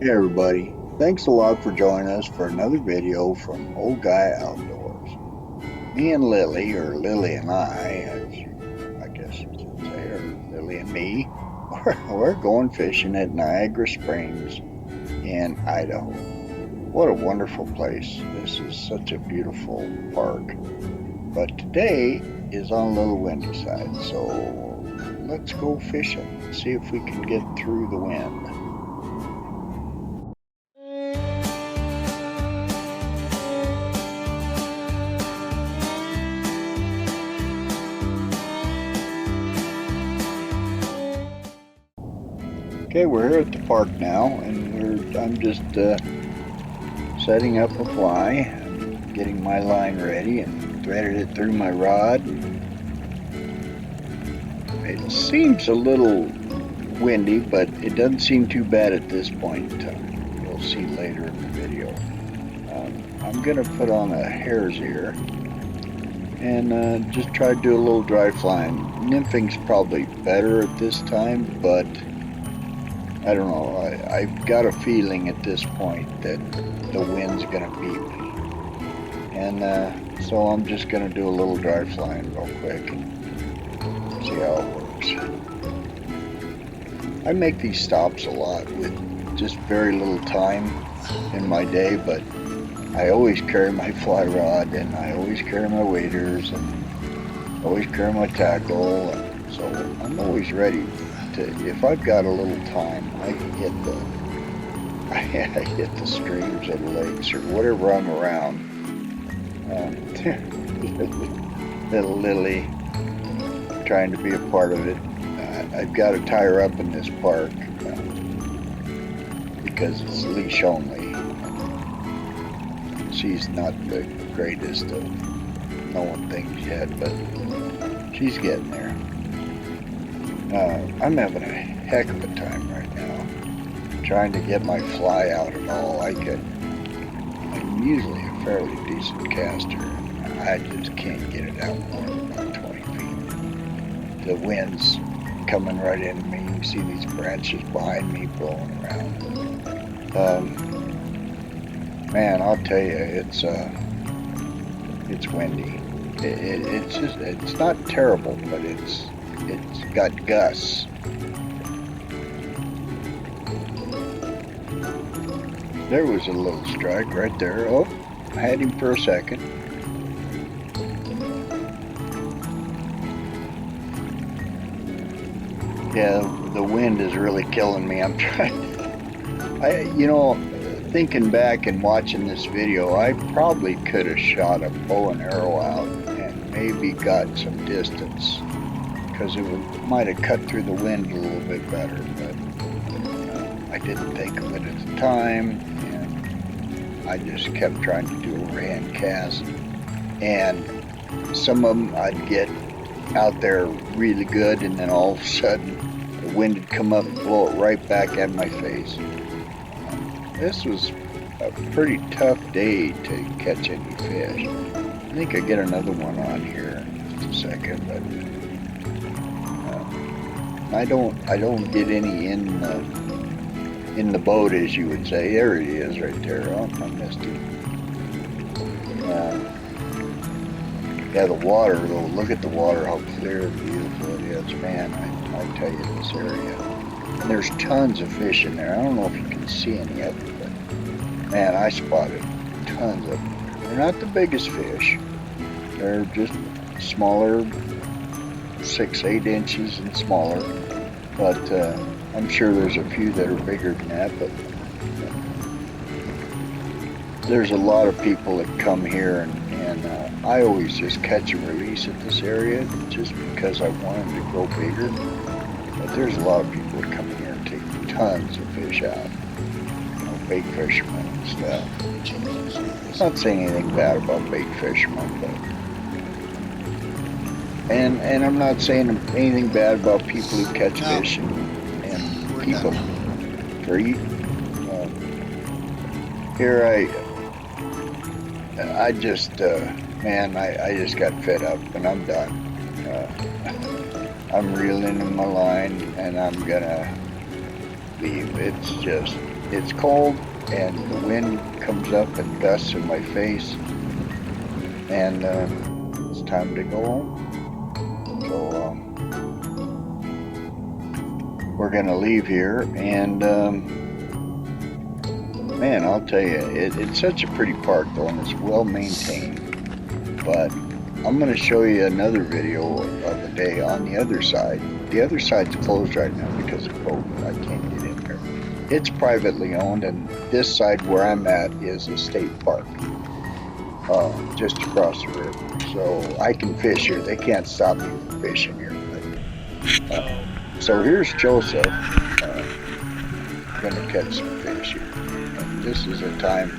Hey everybody, thanks a lot for joining us for another video from Old Guy Outdoors. Me and Lily, or Lily and I, as I guess you should say, or Lily and me, we're going fishing at Niagara Springs in Idaho. What a wonderful place. This is such a beautiful park. But today is on a little windy side, so let's go fishing and see if we can get through the wind. Okay, we're here at the park now, and I'm just setting up a fly, getting my line ready, and threaded it through my rod. It seems a little windy, but it doesn't seem too bad at this point. You'll see later in the video. I'm gonna put on a hare's ear and just try to do a little dry flying. Nymphing's probably better at this time, but I don't know. I've got a feeling at this point that the wind's gonna beat me, and so I'm just gonna do a little dry flying real quick and see how it works. I make these stops a lot with just very little time in my day, but I always carry my fly rod, and I always carry my waders, and always carry my tackle, so I'm always ready. If I've got a little time, I hit the streams or the lakes or whatever I'm around. Little Lily trying to be a part of it. I've got to tie her up in this park because it's leash only. She's not the greatest of knowing things yet, but she's getting there. I'm having a heck of a time right now trying to get my fly out at all I could. I'm usually a fairly decent caster, and I just can't get it out more than about 20 feet. The wind's coming right into me. You see these branches behind me blowing around. Man, I'll tell you, it's windy. It's not terrible, but it's got gusts. There was a little strike right there. Oh, I had him for a second. Yeah, the wind is really killing me. I'm trying. Thinking back and watching this video, I probably could have shot a bow and arrow out and maybe got some distance, because it might have cut through the wind a little bit better, but I didn't think of it at the time, and I just kept trying to do overhand cast, and some of them I'd get out there really good, and then all of a sudden the wind would come up and blow it right back at my face. This was a pretty tough day to catch any fish. I think I get another one on here in just a second, but I don't get any in the boat, as you would say. There he is right there. Oh, I missed him. Yeah, the water though. Look at the water, how clear and beautiful it is. Man, I tell you, this area. And there's tons of fish in there. I don't know if you can see any of them, but man, I spotted tons of them. They're not the biggest fish. They're just smaller, 6-8 inches and smaller, but I'm sure there's a few that are bigger than that. But there's a lot of people that come here, and I always just catch and release at this area just because I want them to grow bigger. But there's a lot of people that come here and take tons of fish out, bait fishermen and stuff. I'm not saying anything bad about bait fishermen, but and I'm not saying anything bad about people who catch fish and keep them for eating. Here I just man, I just got fed up and I'm done. I'm reeling in my line, and I'm gonna leave. It's cold, and the wind comes up and gusts in my face, and it's time to go home. So we're gonna leave here, and man, I'll tell you, it's such a pretty park though, and it's well maintained. But I'm gonna show you another video of the day on the other side. The other side's closed right now because of COVID. I can't get in there. It's privately owned, and this side where I'm at is a state park, just across the river. So I can fish here. They can't stop me from fishing here. But, so here's Joseph, gonna catch some fish here. And this is a time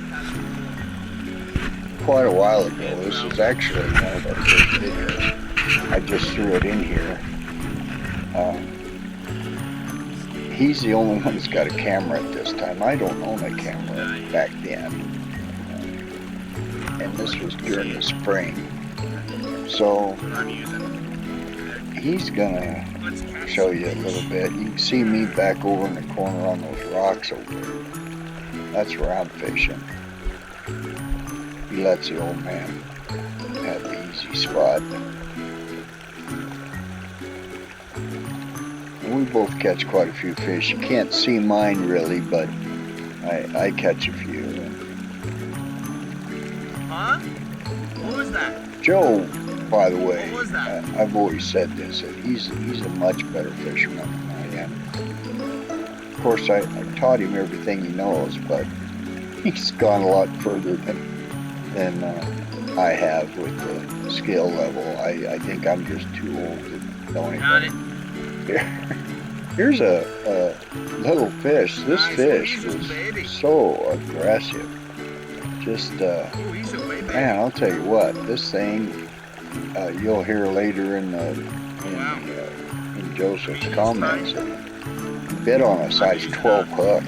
quite a while ago. This is actually one of our first videos. I just threw it in here. He's the only one that's got a camera at this time. I don't own a camera back then. And this was during the spring. So he's gonna show you a little bit. You can see me back over in the corner on those rocks over there. That's where I'm fishing. He lets the old man have the easy spot. And we both catch quite a few fish. You can't see mine really, but I catch a few. Huh? What was that? Joe, by the way, what was that? I've always said this, that he's a much better fisherman than I am. Of course, I've taught him everything he knows, but he's gone a lot further than I have with the skill level. I think I'm just too old to know anything. Here's a little fish. This fish was so aggressive. Just, man, I'll tell you what, this thing, you'll hear later in Joseph's comments, he bit on a size 12 hook,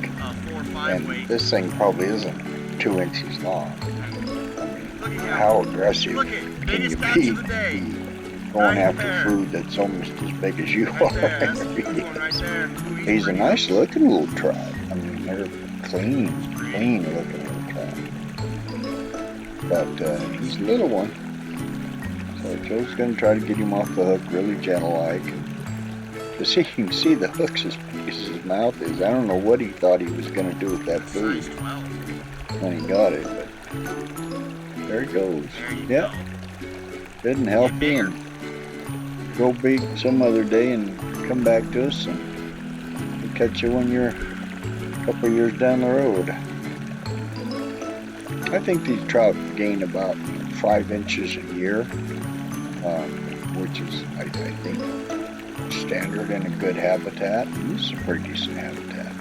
and this thing probably isn't 2 inches long. How aggressive can you be going after food that's almost as big as you are? He's a nice looking little trout. I mean, they're clean looking little trout. But he's a little one. So Joe's going to try to get him off the hook really gentle-like. Because you can see the hook's as big as his mouth is. I don't know what he thought he was going to do with that food when he got it, but there he goes. Yep. Didn't help him. Go big some other day and come back to us, and we'll catch you when you're a couple years down the road. I think these trout gain about 5 inches a year, which is, I think, standard in a good habitat. This is a pretty decent habitat.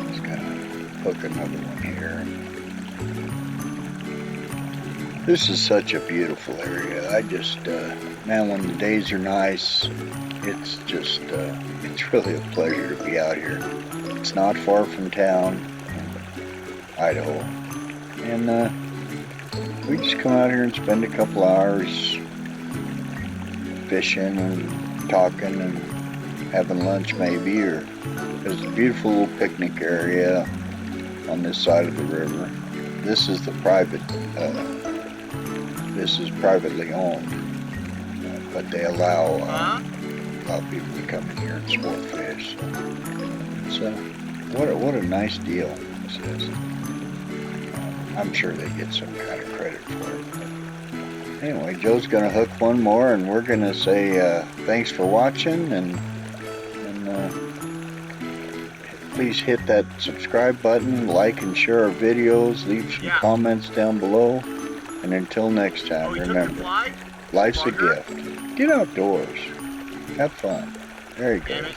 Just gotta hook another one here. This is such a beautiful area. I just, man, when the days are nice, it's just, it's really a pleasure to be out here. It's not far from town, Idaho. And we just come out here and spend a couple hours fishing and talking and having lunch maybe, or there's a beautiful little picnic area on this side of the river. This is the private, this is privately owned, but they allow people to come in here and sport fish. So what a nice deal this is. I'm sure they get some kind of credit for it. But anyway, Joe's gonna hook one more, and we're gonna say thanks for watching, and please hit that subscribe button, like and share our videos, leave some comments down below, and until next time, remember, life's a gift. Get outdoors, have fun. There he goes.